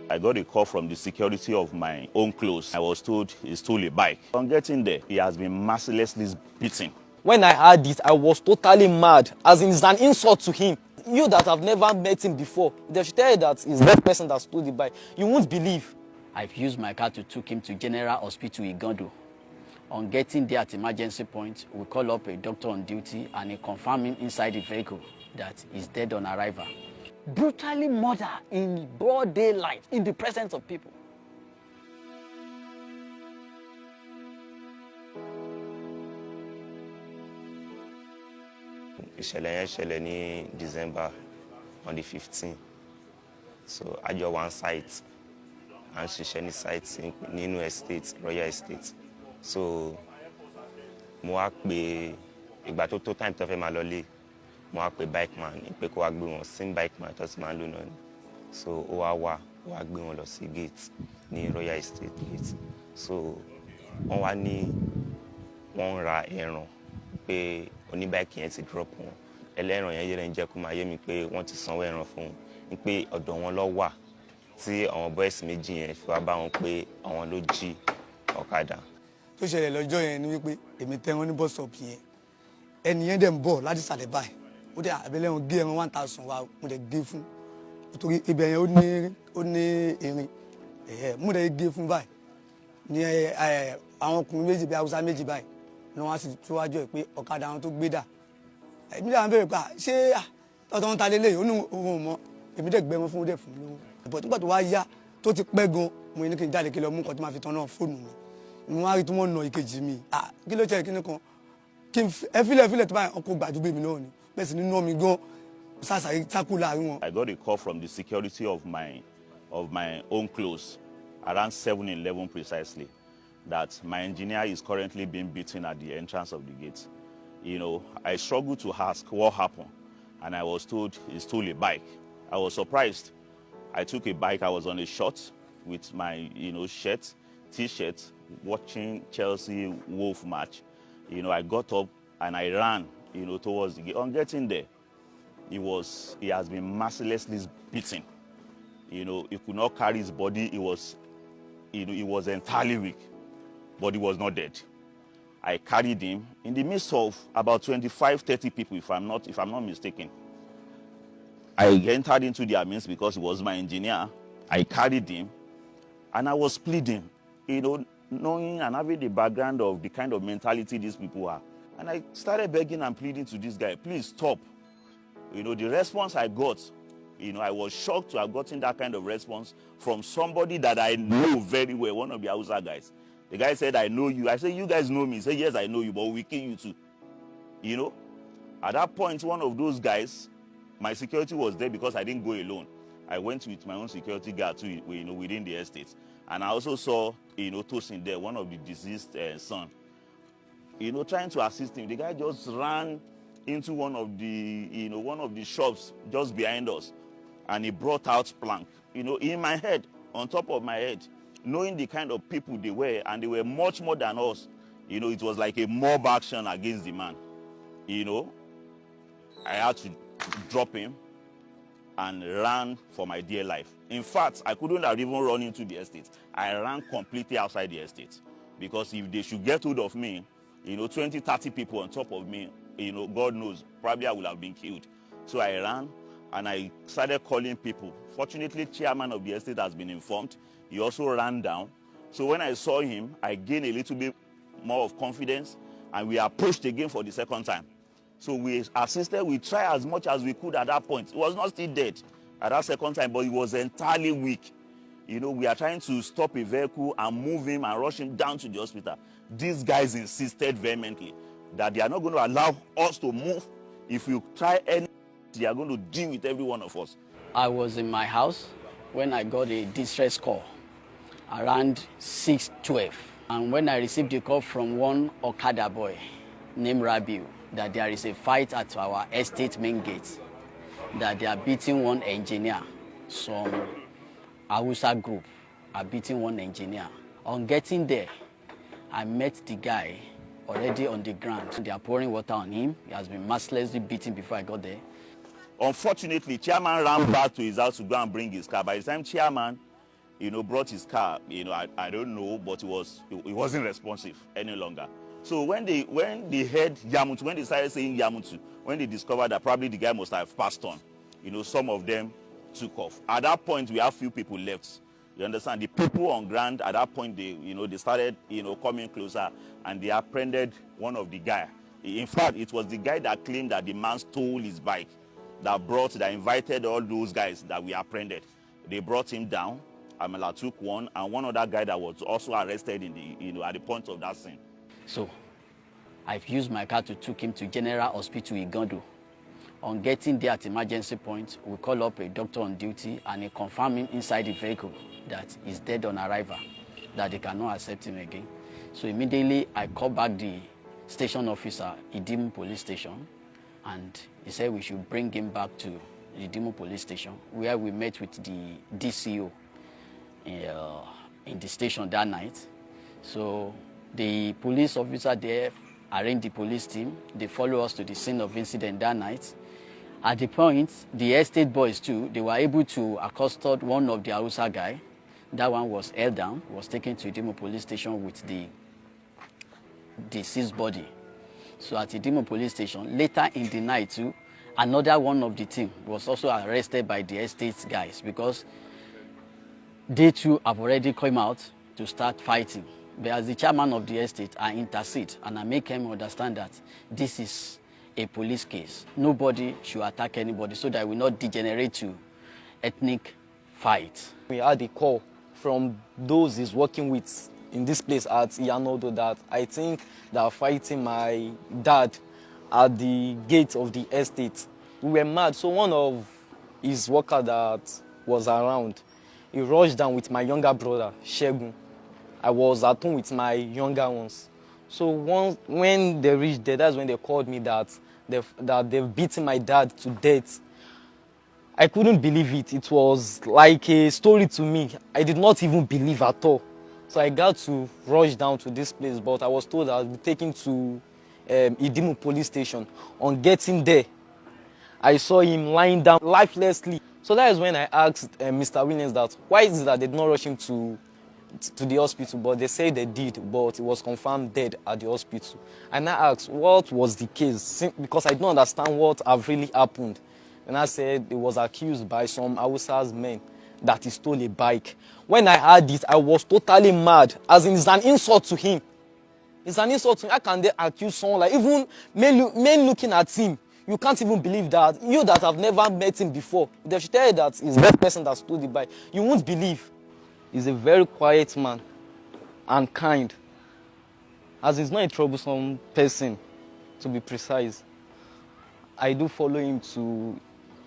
I got a call from the security of my own clothes. I was told he stole a bike. On getting there, he has been mercilessly beaten. When I heard this, I was totally mad, as in it's an insult to him. You that have never met him before, they should tell you that it's that person that stole the bike. You won't believe. I've used my car to take him to General Hospital Igondo. On getting there at emergency point, we call up a doctor on duty and he confirmed him inside the vehicle that he's dead on arrival. Brutally murdered in broad daylight, in the presence of people. Ìṣẹ̀lẹ̀ yẹn ṣẹlẹ̀ ní December on the 15th. So I just one site and ṣiṣẹ́ ní site nínú estate, Royal Estate. So mo wá pè ìgbà tó time tó fẹ́ máa lọlé, mo wá pè bike man pé kó wá gbé wọn same bike man tó sì máa ń lò náà ni. So ó wá gbé wọn lọ sí gate ní Royal Estate gate. So wọ́n wá ní wọ́n ra ẹran pé oníbáìkì yẹn ti drop wọn. Ẹlẹ́ran yẹn yẹrẹ ń jẹ́ kó máa yé mi pé wọ́n ti sanwó ẹran fún un pé ọ̀dọ̀ wọn ló wà tí àwọn boys méjì yẹn fi wá bá wọn pé àwọn ló jí ọ̀kadà. Tó ṣẹlẹ̀ lọ́jọ́ yẹn ni wípé èmi tẹ́ wọn ní bus stop yẹn ẹni yẹn dẹ̀ ń bọ̀ láti sàlẹ̀ báyìí ó dẹ̀ àbẹ̀lẹ̀ wọn gé ẹran 1000 wa mo dẹ̀ gé fún nítorí ibẹ̀ yẹn ó ní erin mo dẹ̀ gé fún báyìí ní àwọn ọkùnrin méjì bí Haúsá méjì báyìí ni wọ́n á sì túwájú ẹ̀ pé ọ̀kadà àwọn tó gbé dà èmi dẹ̀ àwọn bẹ̀rẹ̀ pé ṣé tọ́tọ́ ń ta lélẹ̀ ó ní òun ò mọ̀ èmi dẹ̀ gbẹ́mọ́ fún ó dẹ̀ fún lówó ẹ̀bọ̀ nígbà tó wá yá tó ti pẹ́ gan mo ní kí n jáde kí lọ mú nǹkan tó máa fi tán náà fóònù mi wọ́n á rí tí wọ́n nà ìkejì mi kí ló ṣe kíní kan kí n fílẹ̀ tó báyìí ọkọ̀ gbàdúgbò mi náà ni bẹ́ẹ̀ sì nínú mi gan sàṣàrí sákú láàrin wọn. I got a call from the security of my own clothes around 7:11 precisely that my engineer is currently being beaten at the entrance of the gate. You know, I struggled to ask what happened, and I was told he stole a bike. I was surprised. I took a bike. I was on a short with my, shirt, T-shirt, watching Chelsea Wolf match. I got up and I ran, towards the gate. On getting there, he has been mercilessly beaten. He could not carry his body. He was entirely weak, but he was not dead. I carried him in the midst of about 25-30 people, if I'm not mistaken. I entered into their midst because he was my engineer. I carried him, and I was pleading, knowing and having the background of the kind of mentality these people are. And I started begging and pleading to this guy, please stop. The response I got, I was shocked to have gotten that kind of response from somebody that I know very well, one of the Hausa guys. The guy said, I know you. I said, you guys know me. He said, yes, I know you, but we kill you too. At that point, one of those guys, my security was there because I didn't go alone. I went with my own security guard too, within the estate. And I also saw, Tosin there, one of the deceased son. Trying to assist him. The guy just ran into one of the shops just behind us. And he brought out plank, in my head, on top of my head. Knowing the kind of people they were, and they were much more than us, it was like a mob action against the man. I had to drop him and ran for my dear life. In fact, I couldn't have even run into the estate. I ran completely outside the estate because if they should get hold of me, 20, 30 people on top of me, God knows, probably I would have been killed. So I ran and I started calling people. Fortunately, chairman of the estate has been informed. He also ran down. So when I saw him, I gained a little bit more of confidence, and we approached again for the second time. So we assisted, we tried as much as we could at that point. He was not still dead at that second time, but he was entirely weak. We are trying to stop a vehicle and move him and rush him down to the hospital. These guys insisted vehemently that they are not going to allow us to move. If we try anything, they are going to deal with every one of us. I was in my house when I got a distress call around 6:12. And when I received a call from one Okada boy named Rabiu that there is a fight at our estate main gate, that they are beating one engineer. Some Hausa group are beating one engineer. On getting there, I met the guy already on the ground. They are pouring water on him. He has been mercilessly beaten before I got there. Unfortunately, chairman ran back to his house to go and bring his car. By the time chairman, brought his car. I don't know, but it wasn't responsive any longer. So when they heard Yamutu, when they started saying Yamutu, when they discovered that probably the guy must have passed on, some of them took off. At that point, we have few people left. You understand? The people on ground at that point, they started, coming closer, and they apprehended one of the guy. In fact, it was the guy that claimed that the man stole his bike, that invited all those guys that we apprehended. They brought him down. Amela took one, and one other guy that was also arrested at the point of that scene. So, I've used my car to take him to General Hospital Igondo. On getting there at emergency point, we call up a doctor on duty and he confirmed him inside the vehicle that he's dead on arrival, that they cannot accept him again. So immediately I called back the station officer, Idimu Police Station, and he said we should bring him back to the Idimu Police Station, where we met with the DCO in the station that night. So the police officer there arranged the police team. They followed us to the scene of incident that night. At the point, the estate boys too, they were able to accost one of the Hausa guy. That one was held down, was taken to Idimo police station with the deceased body. So at Idimo police station, later in the night too, another one of the team was also arrested by the estate guys because they too have already come out to start fighting. But as the chairman of the estate, I intercede and I make him understand that this is a police case. Nobody should attack anybody so that it will not degenerate to ethnic fight. We had a call from those he's working with in this place at Yanodo that I think they are fighting my dad at the gate of the estate. We were mad, so one of his workers that was around, he rushed down with my younger brother, Shegun. I was at home with my younger ones. So when they reached there, that's when they called me that they've beaten my dad to death. I couldn't believe it. It was like a story to me. I did not even believe at all. So I got to rush down to this place, but I was told I would be taken to Idimu police station. On getting there, I saw him lying down lifelessly. So that is when I asked Mr. Williams that why is it that they did not rush him to the hospital, but they said they did, but it was confirmed dead at the hospital. And I asked what was the case, because I don't understand what have really happened. And I said he was accused by some Hausa's men that he stole a bike. When I heard it, I was totally mad, as in it's an insult to him. It's an insult to him. How can they accuse someone like, even men looking at him, you can't even believe that. You that have never met him before, they should tell you that it's that person that stole the bike. You won't believe. He's a very quiet man and kind, as he's not a troublesome person, to be precise. I do follow him to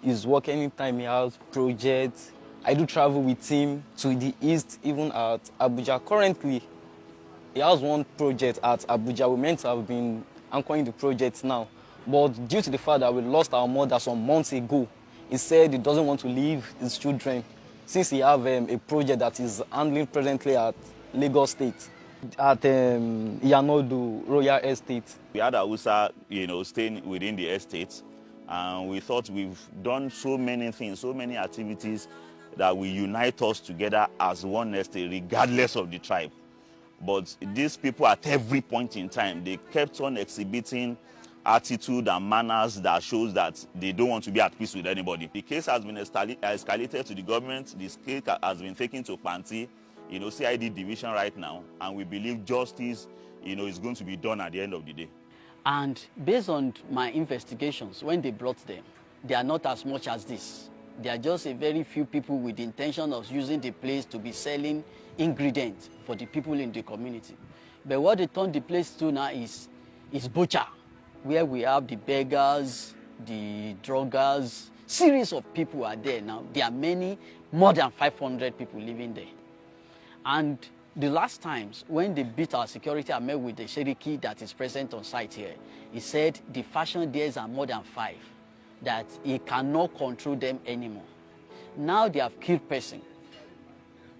his work anytime he has projects. I do travel with him to the east, even at Abuja. Currently, he has one project at Abuja. We're meant to have been anchoring the project now, but due to the fact that we lost our mother some months ago, he said he doesn't want to leave his children, since he have a project that is handling presently at Lagos State, at Yanodo Royal Estate. We had Hausa, staying within the estate, and we thought we've done so many things, so many activities that will unite us together as one estate, regardless of the tribe. But these people, at every point in time, they kept on exhibiting attitude and manners that shows that they don't want to be at peace with anybody. The case has been escalated to the government. This case has been taken to Panti, CID division right now, and we believe justice, is going to be done at the end of the day. And based on my investigations, when they brought them, they are not as much as this. They are just a very few people with the intention of using the place to be selling ingredients for the people in the community. But what they turned the place to now is butcher, where we have the beggars, the druggers, series of people are there now. There are many, more than 500 people living there. And the last times when they beat our security, I met with the Sheriki that is present on site here. He said the fashion days are more than 5, that he cannot control them anymore. Now they have killed person.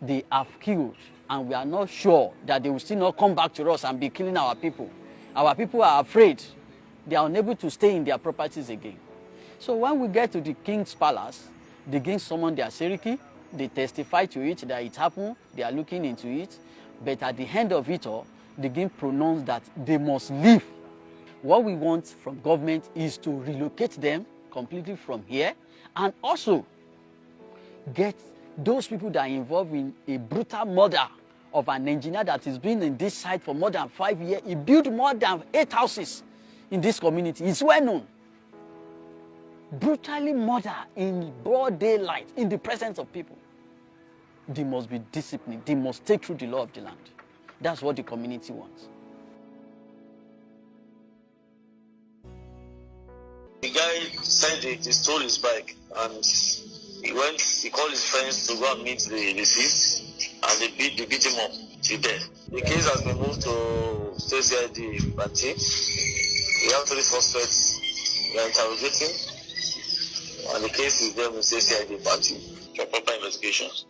They have killed, and we are not sure that they will still not come back to us and be killing our people. Our people are afraid. They are unable to stay in their properties again. So when we get to the king's palace, the king summoned their Seriki, They testify to it that it happened. They are looking into it. But at the end of it all, they again pronounce that they must leave. What we want from government is to relocate them completely from here, and also get those people that are involved in a brutal murder of an engineer that has been in this site for more than 5 years. He built more than 8 houses in this community. It's well known. Brutally murdered in broad daylight in the presence of people. They must be disciplined. They must take through the law of the land. That's what the community wants. The guy said he stole his bike, and he called his friends to go and meet the deceased, and they beat him up till death. The case has been moved to State CID Banti. We have 3 suspects we are interrogating, and the case is there with State CID Banti for proper investigations.